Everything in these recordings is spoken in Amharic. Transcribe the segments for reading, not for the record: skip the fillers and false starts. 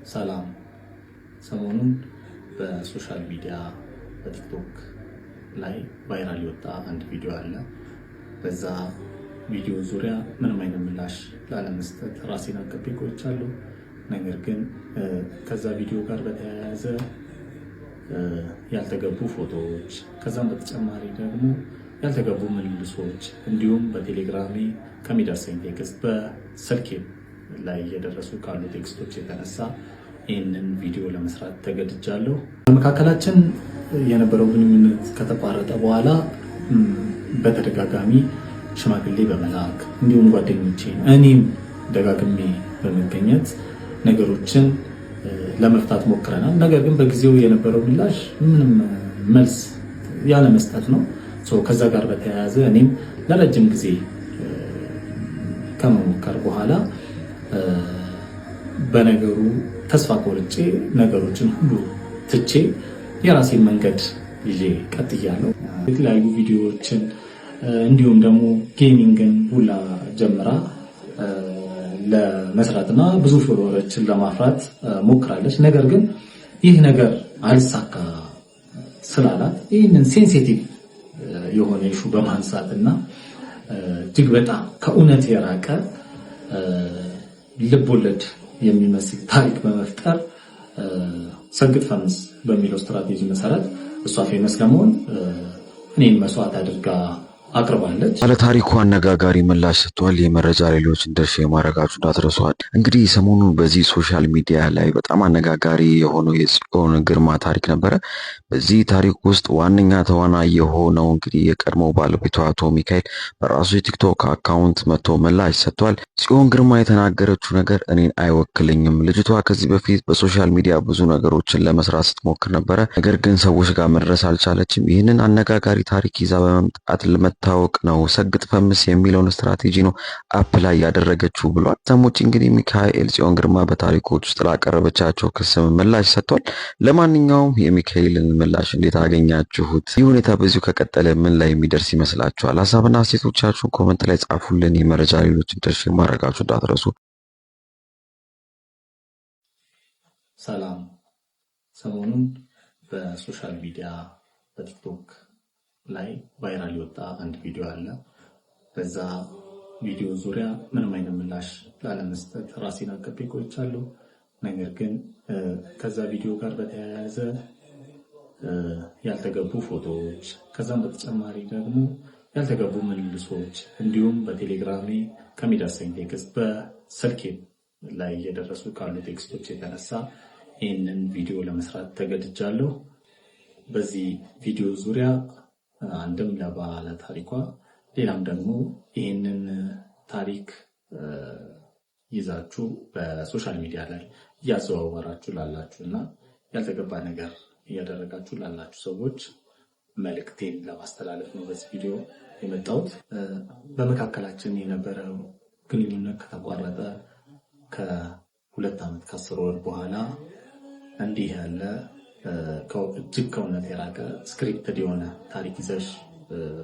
ሰላም። ሰሞኑን በሶሻል ሚዲያ በቲክቶክ ላይ ቫይራል የወጣ አንድ ቪዲዮ አለ። በዛ ቪዲዮ ዙሪያ ምንም አይነት ምላሽ ላለመስጠት ራሴን አቅቤ ቆይቻለሁ። ነገር ግን ከዛ ቪዲዮ ጋር በተያያዘ ያልተገቡ ፎቶዎች፣ ከዛም በተጨማሪ ደግሞ ያልተገቡ ምልልሶች እንዲሁም በቴሌግራሜ ከሚደርሰኝ ቴክስት በስልኬ ላይ እየደረሱ ካሉ ቴክስቶች የተነሳ ይህንን ቪዲዮ ለመስራት ተገድጃለሁ። በመካከላችን የነበረው ግንኙነት ከተቋረጠ በኋላ በተደጋጋሚ ሽማግሌ በመላክ እንዲሁም ጓደኞቼ እኔም ደጋግሜ በመገኘት ነገሮችን ለመፍታት ሞክረናል። ነገር ግን በጊዜው የነበረው ምላሽ ምንም መልስ ያለ መስጠት ነው። ከዛ ጋር በተያያዘ እኔም ለረጅም ጊዜ ከመሞከር በኋላ በነገሩ ተስፋ ቆርጬ ነገሮችን ሁሉ ትቼ የራሴን መንገድ ይዤ ቀጥያለሁ። የተለያዩ ቪዲዮዎችን እንዲሁም ደግሞ ጌሚንግን ሁላ ጀምራ ለመስራትና ብዙ ፎሎወሮችን ለማፍራት ሞክራለች። ነገር ግን ይህ ነገር አልሳካ ስላላት ይህንን ሴንሲቲቭ የሆነ ኢሹ በማንሳትና እጅግ በጣም ከእውነት የራቀ ልቦለድ የሚመስል ታሪክ በመፍጠር ሰግጥ ፈምስ በሚለው ስትራቴጂ መሰረት እሷ ፌመስ ለመሆን እኔን መስዋዕት አድርጋ አቅርባለች። ባለ ታሪኩ አነጋጋሪ ምላሽ ሰጥቷል። የመረጃ ሌሎች እንደርሽ የማረጋችሁ እንዳትረሷል። እንግዲህ ሰሞኑን በዚህ ሶሻል ሚዲያ ላይ በጣም አነጋጋሪ የሆነው የጽዮን ግርማ ታሪክ ነበረ። በዚህ ታሪክ ውስጥ ዋነኛ ተዋናይ የሆነው እንግዲህ የቀድሞ ባለቤቷ አቶ ሚካኤል በራሱ የቲክቶክ አካውንት መጥቶ ምላሽ ሰጥቷል። ጽዮን ግርማ የተናገረችው ነገር እኔን አይወክልኝም። ልጅቷ ከዚህ በፊት በሶሻል ሚዲያ ብዙ ነገሮችን ለመስራት ስትሞክር ነበረ። ነገር ግን ሰዎች ጋር መድረስ አልቻለችም። ይህንን አነጋጋሪ ታሪክ ይዛ በመምጣት ታወቅ ነው ሰግጥ ፈምስ የሚለውን ስትራቴጂ ነው አፕ ላይ ያደረገችው ብሏል። ሰሞች እንግዲህ ሚካኤል ጽዮን ግርማ በታሪኮች ውስጥ ላቀረበቻቸው ክስ ምላሽ ሰጥቷል። ለማንኛውም የሚካኤልን ምላሽ እንዴት አገኛችሁት? ይህ ሁኔታ በዚሁ ከቀጠለ ምን ላይ የሚደርስ ይመስላችኋል? ሀሳብና አስተያየቶቻችሁን ኮመንት ላይ ጻፉልን። የመረጃ ሌሎችን ደርሽ ማድረጋችሁ እንዳትረሱ። ሰላም። ሰሞኑን በሶሻል ሚዲያ በቲክቶክ ላይ ቫይራል የወጣ አንድ ቪዲዮ አለ። በዛ ቪዲዮ ዙሪያ ምንም አይነት ምላሽ ላለመስጠት ራሴን አቅቤ ቆይቻለሁ። ነገር ግን ከዛ ቪዲዮ ጋር በተያያዘ ያልተገቡ ፎቶዎች፣ ከዛም በተጨማሪ ደግሞ ያልተገቡ ምልልሶች እንዲሁም በቴሌግራሜ ከሚደርሰኝ ቴክስት በስልኬ ላይ እየደረሱ ካሉ ቴክስቶች የተነሳ ይህንን ቪዲዮ ለመስራት ተገድጃለሁ። በዚህ ቪዲዮ ዙሪያ አንድም ለባለ ታሪኳ ሌላም ደግሞ ይህንን ታሪክ ይዛችሁ በሶሻል ሚዲያ ላይ እያዘዋወራችሁ ላላችሁ እና ያልተገባ ነገር እያደረጋችሁ ላላችሁ ሰዎች መልእክቴን ለማስተላለፍ ነው በዚህ ቪዲዮ የመጣሁት። በመካከላችን የነበረው ግንኙነት ከተቋረጠ ከ2 ዓመት ከ10 ወር በኋላ እንዲህ ያለ እጅግ ከእውነት የራቀ ስክሪፕትድ የሆነ ታሪክ ይዘሽ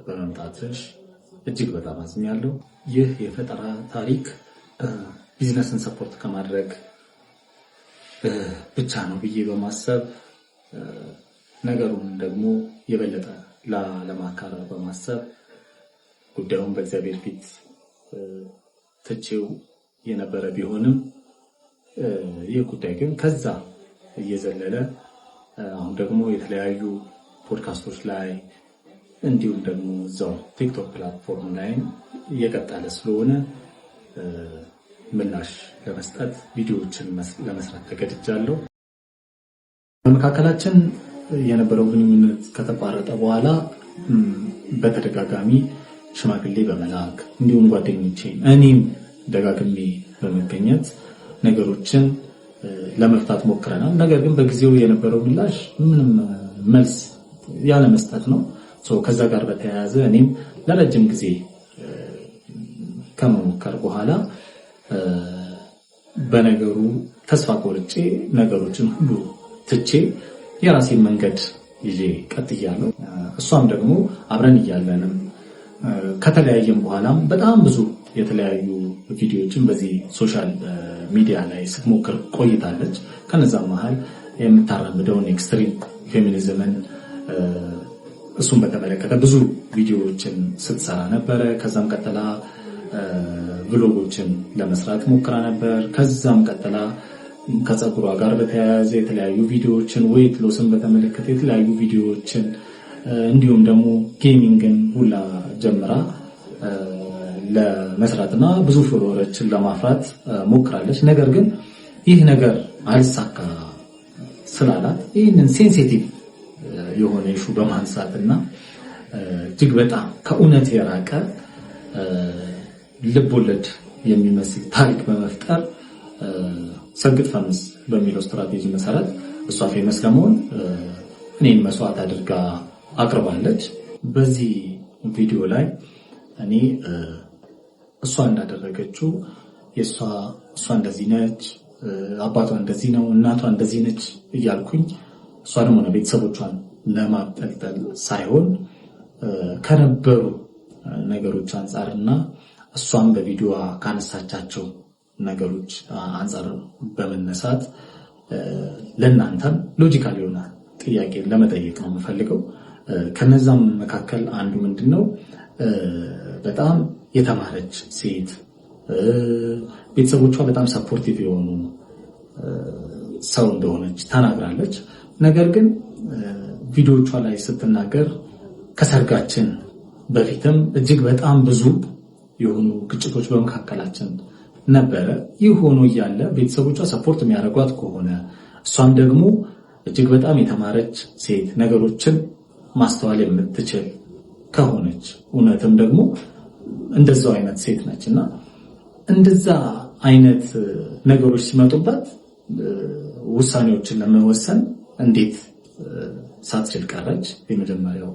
በመምጣትሽ እጅግ በጣም አዝኛለሁ። ይህ የፈጠራ ታሪክ ቢዝነስን ሰፖርት ከማድረግ ብቻ ነው ብዬ በማሰብ ነገሩን ደግሞ የበለጠ ለማካረር በማሰብ ጉዳዩን በእግዚአብሔር ፊት ትቼው የነበረ ቢሆንም ይህ ጉዳይ ግን ከዛ እየዘለለ አሁን ደግሞ የተለያዩ ፖድካስቶች ላይ እንዲሁም ደግሞ እዛው ቲክቶክ ፕላትፎርም ላይ እየቀጠለ ስለሆነ ምላሽ ለመስጠት ቪዲዮዎችን ለመስራት ተገድጃለሁ። በመካከላችን የነበረው ግንኙነት ከተቋረጠ በኋላ በተደጋጋሚ ሽማግሌ በመላክ እንዲሁም ጓደኞቼ እኔም ደጋግሜ በመገኘት ነገሮችን ለመፍታት ሞክረናል። ነገር ግን በጊዜው የነበረው ምላሽ ምንም መልስ ያለ መስጠት ነው። ከዛ ጋር በተያያዘ እኔም ለረጅም ጊዜ ከመሞከር በኋላ በነገሩ ተስፋ ቆርጬ ነገሮችን ሁሉ ትቼ የራሴን መንገድ ይዤ ቀጥያለሁ። እሷም ደግሞ አብረን እያለንም ከተለያየም በኋላም በጣም ብዙ የተለያዩ ቪዲዮዎችን በዚህ ሶሻል ሚዲያ ላይ ስትሞክር ቆይታለች። ከነዛም መሃል የምታራምደውን ኤክስትሪም ፌሚኒዝምን እሱን በተመለከተ ብዙ ቪዲዮዎችን ስትሰራ ነበረ። ከዛም ቀጥላ ቭሎጎችን ለመስራት ሞክራ ነበር። ከዛም ቀጥላ ከፀጉሯ ጋር በተያያዘ የተለያዩ ቪዲዮዎችን፣ ዌይት ሎስን በተመለከተ የተለያዩ ቪዲዮዎችን እንዲሁም ደግሞ ጌሚንግን ሁላ ጀምራ ለመስራትና ብዙ ፎሎወሮችን ለማፍራት ሞክራለች። ነገር ግን ይህ ነገር አልሳካ ስላላት ይህንን ሴንሲቲቭ የሆነ ኢሹ በማንሳትና እጅግ በጣም ከእውነት የራቀ ልቦለድ የሚመስል ታሪክ በመፍጠር ሰግጥ ፈምስ በሚለው ስትራቴጂ መሰረት እሷ ፌመስ ለመሆን እኔን መስዋዕት አድርጋ አቅርባለች። በዚህ ቪዲዮ ላይ እኔ እሷ እንዳደረገችው እሷ እንደዚህ ነች፣ አባቷ እንደዚህ ነው፣ እናቷ እንደዚህ ነች እያልኩኝ እሷ ደግሞ ቤተሰቦቿን ለማጠልጠል ሳይሆን ከነበሩ ነገሮች አንጻርና እሷም በቪዲዮ ካነሳቻቸው ነገሮች አንጻር በመነሳት ለእናንተም ሎጂካል የሆነ ጥያቄ ለመጠየቅ ነው የምፈልገው። ከነዛም መካከል አንዱ ምንድነው በጣም የተማረች ሴት ቤተሰቦቿ በጣም ሰፖርቲቭ የሆኑ ሰው እንደሆነች ተናግራለች። ነገር ግን ቪዲዮቿ ላይ ስትናገር ከሰርጋችን በፊትም እጅግ በጣም ብዙ የሆኑ ግጭቶች በመካከላችን ነበረ። ይህ ሆኖ እያለ ቤተሰቦቿ ሰፖርት የሚያደርጓት ከሆነ እሷም ደግሞ እጅግ በጣም የተማረች ሴት ነገሮችን ማስተዋል የምትችል ከሆነች እውነትም ደግሞ እንደዛው አይነት ሴት ነችና እንደዛ አይነት ነገሮች ሲመጡባት ውሳኔዎችን ለመወሰን እንዴት ሳትችል ቀረች? የመጀመሪያው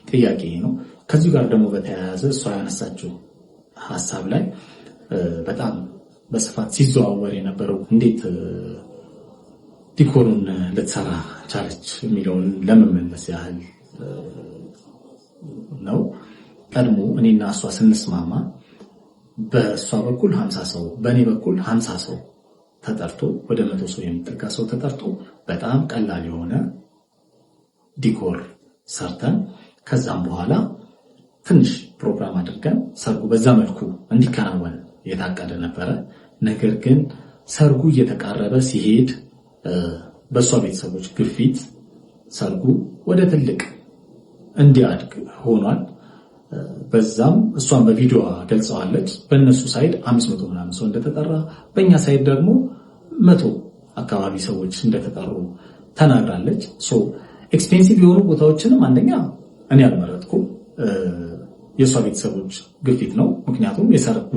ጥያቄ ነው። ከዚህ ጋር ደግሞ በተያያዘ እሷ ያነሳችው ሐሳብ ላይ በጣም በስፋት ሲዘዋወር የነበረው እንዴት ዲኮሩን ልትሰራ ቻለች የሚለውን ለመመለስ ያህል ነው። ቀድሞ እኔና እሷ ስንስማማ በእሷ በኩል 50 ሰው በእኔ በኩል 50 ሰው ተጠርቶ ወደ 100 ሰው የሚጠጋ ሰው ተጠርቶ በጣም ቀላል የሆነ ዲኮር ሰርተን ከዛም በኋላ ትንሽ ፕሮግራም አድርገን ሰርጉ በዛ መልኩ እንዲከናወን የታቀደ ነበረ። ነገር ግን ሰርጉ እየተቃረበ ሲሄድ በእሷ ቤተሰቦች ግፊት ሰርጉ ወደ ትልቅ እንዲያድግ ሆኗል። በዛም እሷን በቪዲዮ ገልጸዋለች። በእነሱ ሳይድ 500 ምናምን ሰው እንደተጠራ፣ በእኛ ሳይድ ደግሞ 100 አካባቢ ሰዎች እንደተጠሩ ተናግራለች። ኤክስፔንሲቭ የሆኑ ቦታዎችንም አንደኛ እኔ አልመረጥኩም፣ የእሷ ቤተሰቦች ግፊት ነው። ምክንያቱም የሰርጉ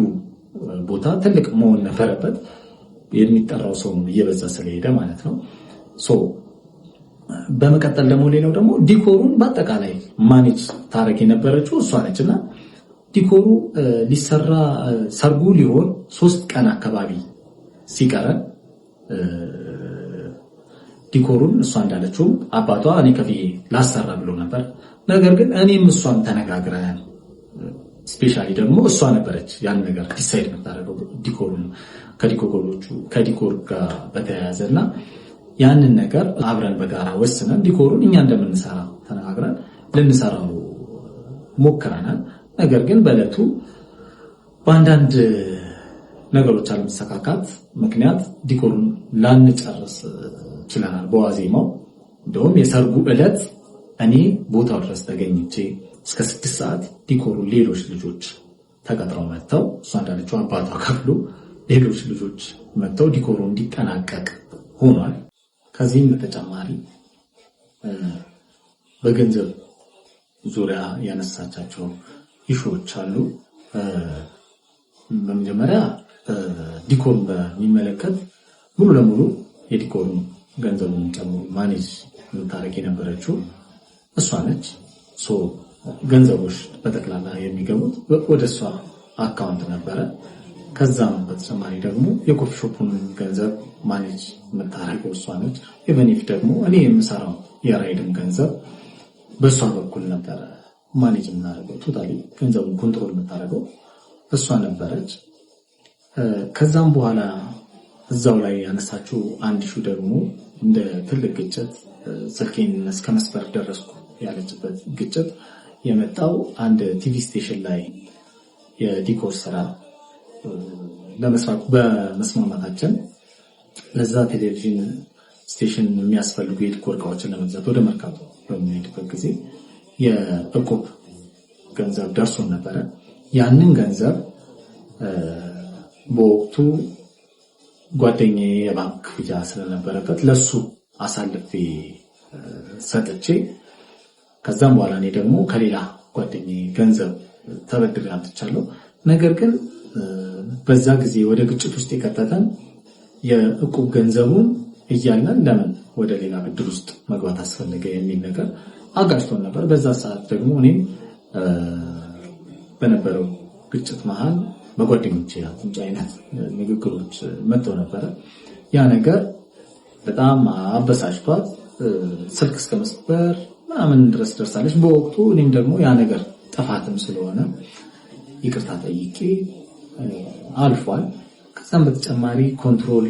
ቦታ ትልቅ መሆን ነበረበት፣ የሚጠራው ሰው እየበዛ ስለሄደ ማለት ነው። በመቀጠል ደግሞ ሌላው ደግሞ ዲኮሩን በአጠቃላይ ማኔጅ ታረግ የነበረችው እሷ ነችና ዲኮሩ ሊሰራ ሰርጉ ሊሆን 3 ቀን አካባቢ ሲቀረን ዲኮሩን እሷ እንዳለችው አባቷ እኔ ከፍዬ ላሰራ ብሎ ነበር። ነገር ግን እኔም እሷን ተነጋግረን ስፔሻሊ ደግሞ እሷ ነበረች ያን ነገር ዲሳይድ የምታደርገው ዲኮሩን ከዲኮር ጋር በተያያዘና ያንን ነገር አብረን በጋራ ወስነን ዲኮሩን እኛ እንደምንሰራ ተነጋግረን ልንሰራው ሞክረናል። ነገር ግን በዕለቱ በአንዳንድ ነገሮች አለመሰካካት ምክንያት ዲኮሩን ላንጨርስ ችለናል። በዋዜማው እንደውም የሰርጉ ዕለት እኔ ቦታው ድረስ ተገኝቼ እስከ 6 ሰዓት ዲኮሩን ሌሎች ልጆች ተቀጥረው መጥተው እሷ እንዳለችው አባቷ ከፍሎ ሌሎች ልጆች መጥተው ዲኮሩ እንዲጠናቀቅ ሆኗል። ከዚህም በተጨማሪ በገንዘብ ዙሪያ ያነሳቻቸው ኢሹዎች አሉ። በመጀመሪያ ዲኮሩን በሚመለከት ሙሉ ለሙሉ የዲኮሩን ገንዘቡን ጨምሮ ማኔጅ የምታረግ የነበረችው እሷ ነች። ገንዘቦች በጠቅላላ የሚገቡት ወደ እሷ አካውንት ነበረ። ከዛም በተጨማሪ ደግሞ የኮፊ ሾፑን ገንዘብ ማኔጅ የምታረገው እሷ ነች። የበኒፍ ደግሞ እኔ የምሰራው የራይድም ገንዘብ በእሷ በኩል ነበረ ማኔጅ የምናደርገው። ቶታሊ ገንዘቡን ኮንትሮል የምታደርገው እሷ ነበረች። ከዛም በኋላ እዛው ላይ ያነሳችው አንድ ሹ ደግሞ እንደ ትልቅ ግጭት ስልኬን እስከ መስበር ደረስኩ ያለችበት ግጭት የመጣው አንድ ቲቪ ስቴሽን ላይ የዲኮር ስራ ለመስራት በመስማማታችን ለዛ ቴሌቪዥን ስቴሽን የሚያስፈልጉ የዲኮር እቃዎችን ለመግዛት ወደ መርካቶ በምንሄድበት ጊዜ የእቁብ ገንዘብ ደርሶን ነበረ። ያንን ገንዘብ በወቅቱ ጓደኛዬ የባንክ ክፍያ ስለነበረበት ለሱ አሳልፌ ሰጥቼ ከዛም በኋላ እኔ ደግሞ ከሌላ ጓደኛዬ ገንዘብ ተበድሬ አምጥቻለሁ። ነገር ግን በዛ ጊዜ ወደ ግጭት ውስጥ የከተተን የእቁብ ገንዘቡን እያለን ለምን ወደ ሌላ ብድር ውስጥ መግባት አስፈለገ የሚል ነገር አጋጭቶን ነበር። በዛ ሰዓት ደግሞ እኔም በነበረው ግጭት መሃል በጓደኞቼ አፍንጫ አይነት ንግግሮች መጥተው ነበረ። ያ ነገር በጣም አበሳጭቷት ስልክ እስከ መስበር ምናምን ድረስ ደርሳለች በወቅቱ። እኔም ደግሞ ያ ነገር ጥፋትም ስለሆነ ይቅርታ ጠይቄ አልፏል። ከዛም በተጨማሪ ኮንትሮል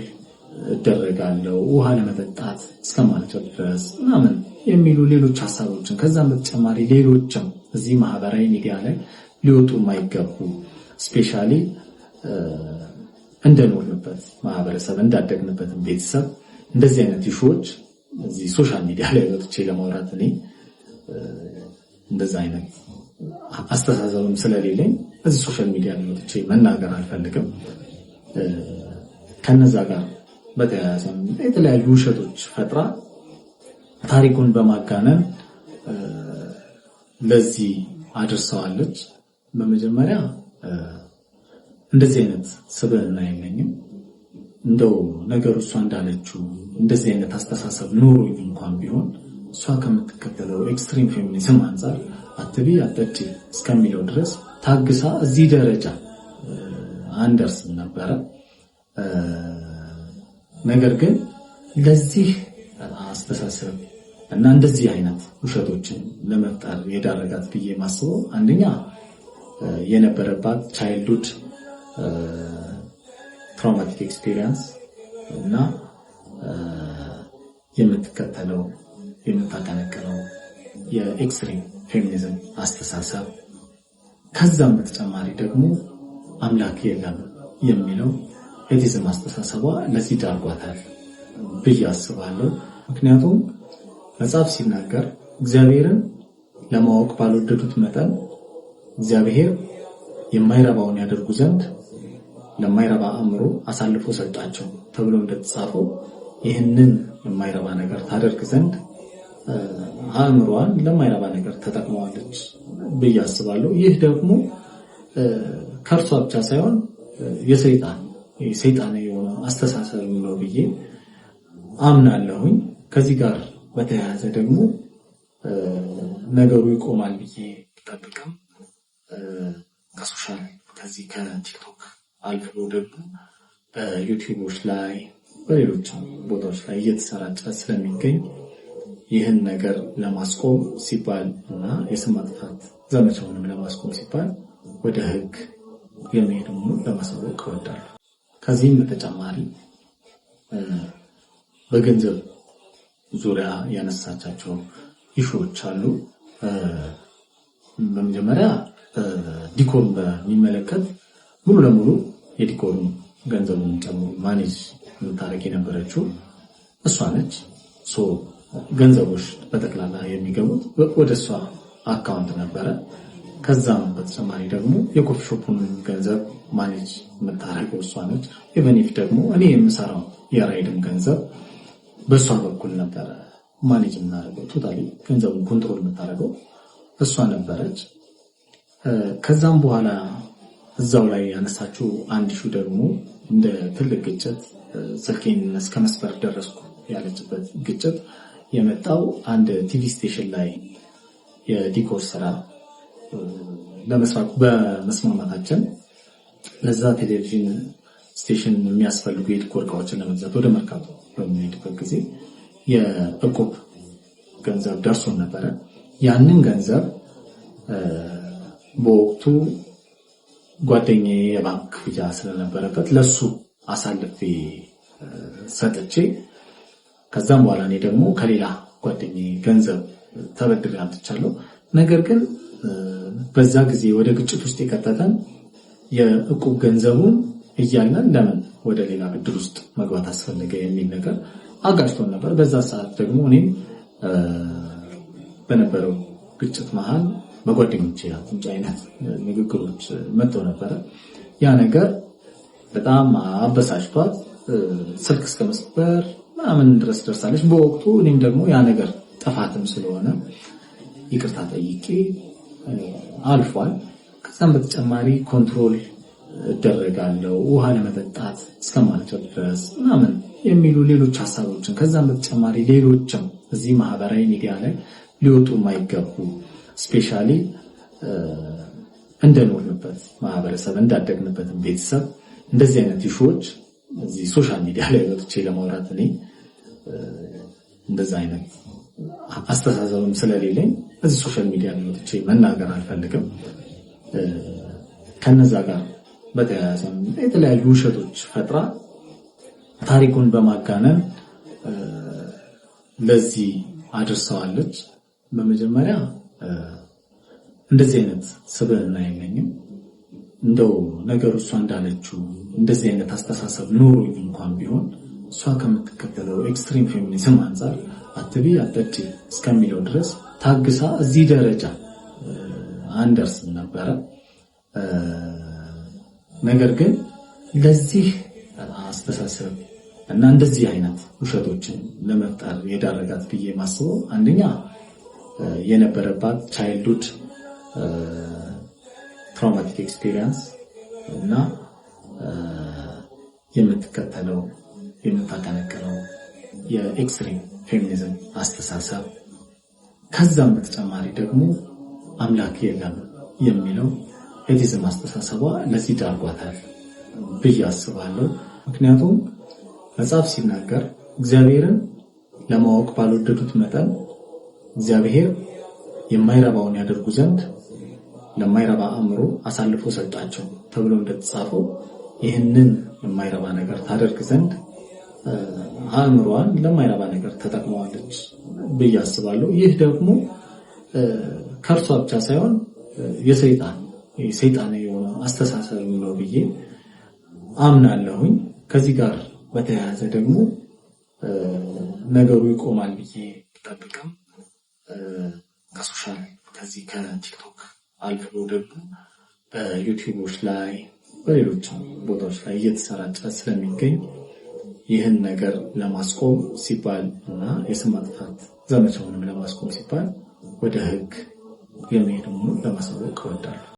እደረጋለሁ ውሃ ለመጠጣት እስከማልችል ድረስ ምናምን የሚሉ ሌሎች ሀሳቦችን ከዛም በተጨማሪ ሌሎችም እዚህ ማህበራዊ ሚዲያ ላይ ሊወጡ የማይገቡ ስፔሻሊ እንደኖርንበት ማህበረሰብ እንዳደግንበት ቤተሰብ እንደዚህ አይነት ኢሹዎች እዚህ ሶሻል ሚዲያ ላይ ወጥቼ ለማውራት እኔ እንደዛ አይነት አስተሳሰብም ስለሌለኝ እዚህ ሶሻል ሚዲያ ላይ ወጥቼ መናገር አልፈልግም። ከነዛ ጋር በተያያዘ የተለያዩ ውሸቶች ፈጥራ ታሪኩን በማጋነን ለዚህ አድርሰዋለች። በመጀመሪያ እንደዚህ አይነት ስብዕና የለኝም። እንደው ነገሩ እሷ እንዳለችው እንደዚህ አይነት አስተሳሰብ ኖሮኝ እንኳን ቢሆን እሷ ከምትከተለው ኤክስትሪም ፌሚኒዝም አንጻር አትቢ አጠጪ እስከሚለው ድረስ ታግሳ እዚህ ደረጃ አንደርስም ነበረ። ነገር ግን ለዚህ አስተሳሰብ እና እንደዚህ አይነት ውሸቶችን ለመፍጠር የዳረጋት ብዬ ማስበው አንደኛ የነበረባት ቻይልድሁድ ትራውማቲክ ኤክስፒሪየንስ እና የምትከተለው የምታቀነቅነው የኤክስትሪም ፌሚኒዝም አስተሳሰብ፣ ከዛም በተጨማሪ ደግሞ አምላክ የለም የሚለው ኤቲዝም አስተሳሰቧ ለዚህ ዳርጓታል ብዬ አስባለሁ። ምክንያቱም መጽሐፍ ሲናገር እግዚአብሔርን ለማወቅ ባልወደዱት መጠን እግዚአብሔር የማይረባውን ያደርጉ ዘንድ ለማይረባ አእምሮ አሳልፎ ሰጣቸው ተብሎ እንደተጻፈው ይህንን የማይረባ ነገር ታደርግ ዘንድ አእምሮዋን ለማይረባ ነገር ተጠቅመዋለች ብዬ አስባለሁ። ይህ ደግሞ ከእርሷ ብቻ ሳይሆን የሰይጣን የሆነ አስተሳሰብ ነው ብዬ አምናለሁኝ። ከዚህ ጋር በተያያዘ ደግሞ ነገሩ ይቆማል ብዬ ብጠብቅም ከዚህ ከቲክቶክ አልፎ ደግሞ በዩቲዩቦች ላይ በሌሎችም ቦታዎች ላይ እየተሰራጨ ስለሚገኝ ይህን ነገር ለማስቆም ሲባል እና የስም ማጥፋት ዘመቻውንም ለማስቆም ሲባል ወደ ሕግ የሚሄድ መሆኑን ለማሳወቅ እወዳለሁ። ከዚህም በተጨማሪ በገንዘብ ዙሪያ ያነሳቻቸው ኢሹዎች አሉ። በመጀመሪያ ዲኮርን በሚመለከት ሙሉ ለሙሉ የዲኮርን ገንዘቡን ጨምሮ ማኔጅ የምታደርግ የነበረችው እሷ ነች። ገንዘቦች በጠቅላላ የሚገቡት ወደ እሷ አካውንት ነበረ። ከዛም በተጨማሪ ደግሞ የኮፊ ሾፑን ገንዘብ ማኔጅ የምታደርገው እሷ ነች። ኢቨኒፍ ደግሞ እኔ የምሰራው የራይድም ገንዘብ በእሷ በኩል ነበረ ማኔጅ የምናደርገው። ቶታሊ ገንዘቡን ኮንትሮል የምታደርገው እሷ ነበረች። ከዛም በኋላ እዛው ላይ ያነሳችው አንድ ሹ ደግሞ እንደ ትልቅ ግጭት ስልኬን እስከ መስበር ደረስኩ ያለችበት ግጭት የመጣው አንድ ቲቪ ስቴሽን ላይ የዲኮር ስራ ለመስራት በመስማማታችን ለዛ ቴሌቪዥን ስቴሽን የሚያስፈልጉ የዲኮር እቃዎችን ለመግዛት ወደ መርካቶ በምንሄድበት ጊዜ የእቁብ ገንዘብ ደርሶን ነበረ። ያንን ገንዘብ በወቅቱ ጓደኛዬ የባንክ ክፍያ ስለነበረበት ለሱ አሳልፌ ሰጥቼ ከዛም በኋላ እኔ ደግሞ ከሌላ ጓደኛዬ ገንዘብ ተበድሬ አምጥቻለሁ። ነገር ግን በዛ ጊዜ ወደ ግጭት ውስጥ የከተተን የእቁብ ገንዘቡን እያለን ለምን ወደ ሌላ ብድር ውስጥ መግባት አስፈለገ የሚል ነገር አጋጭቶን ነበር። በዛ ሰዓት ደግሞ እኔም በነበረው ግጭት መሃል በጓደኞቼ አፍንጫ አይነት ንግግሮች መጥተው ነበረ። ያ ነገር በጣም አበሳጭቷት ስልክ እስከ መስበር ምናምን ድረስ ደርሳለች በወቅቱ። እኔም ደግሞ ያ ነገር ጥፋትም ስለሆነ ይቅርታ ጠይቄ አልፏል። ከዛም በተጨማሪ ኮንትሮል እደረጋለሁ ውሃ ለመጠጣት እስከማልችል ድረስ ምናምን የሚሉ ሌሎች ሀሳቦችን ከዛም በተጨማሪ ሌሎችም እዚህ ማህበራዊ ሚዲያ ላይ ሊወጡ የማይገቡ ስፔሻሊ እንደኖርንበት ማህበረሰብ እንዳደግንበት ቤተሰብ እንደዚህ አይነት ኢሹዎች እዚህ ሶሻል ሚዲያ ላይ ወጥቼ ለማውራት እኔ እንደዛ አይነት አስተሳሰብም ስለሌለኝ እዚህ ሶሻል ሚዲያ ላይ ወጥቼ መናገር አልፈልግም። ከነዛ ጋር በተያያዘ የተለያዩ ውሸቶች ፈጥራ ታሪኩን በማጋነን ለዚህ አድርሰዋለች። በመጀመሪያ እንደዚህ አይነት ስብዕና የለኝም። እንደው ነገሩ እሷ እንዳለችው እንደዚህ አይነት አስተሳሰብ ኖሮኝ እንኳን ቢሆን እሷ ከምትከተለው ኤክስትሪም ፌሚኒዝም አንጻር አትቢ አጠጪ እስከሚለው ድረስ ታግሳ እዚህ ደረጃ አንደርስም ነበረ። ነገር ግን ለዚህ አስተሳሰብ እና እንደዚህ አይነት ውሸቶችን ለመፍጠር የዳረጋት ብዬ ማስበው አንደኛ የነበረባት ቻይልድሁድ ትራውማቲክ ኤክስፒሪየንስ እና የምትከተለው የምታቀነቅነው የኤክስትሪም ፌሚኒዝም አስተሳሰብ፣ ከዛም በተጨማሪ ደግሞ አምላክ የለም የሚለው ኤቲዝም አስተሳሰቧ ለዚህ ዳርጓታል ብዬ አስባለሁ። ምክንያቱም መጽሐፍ ሲናገር እግዚአብሔርን ለማወቅ ባልወደዱት መጠን እግዚአብሔር የማይረባውን ያደርጉ ዘንድ ለማይረባ አእምሮ አሳልፎ ሰጣቸው ተብሎ እንደተጻፈው ይህንን የማይረባ ነገር ታደርግ ዘንድ አእምሮዋን ለማይረባ ነገር ተጠቅመዋለች ብዬ አስባለሁ። ይህ ደግሞ ከእርሷ ብቻ ሳይሆን የሰይጣን የሆነ አስተሳሰብ ነው ብዬ አምናለሁኝ። ከዚህ ጋር በተያያዘ ደግሞ ነገሩ ይቆማል ብዬ ጠብቅም ከዚህ ከቲክቶክ አልፎ ደግሞ በዩቲዩቦች ላይ በሌሎችም ቦታዎች ላይ እየተሰራጨ ስለሚገኝ ይህን ነገር ለማስቆም ሲባል እና የስም ማጥፋት ዘመቻውንም ለማስቆም ሲባል ወደ ሕግ የሚሄድ መሆኑን ለማሳወቅ እወዳለሁ።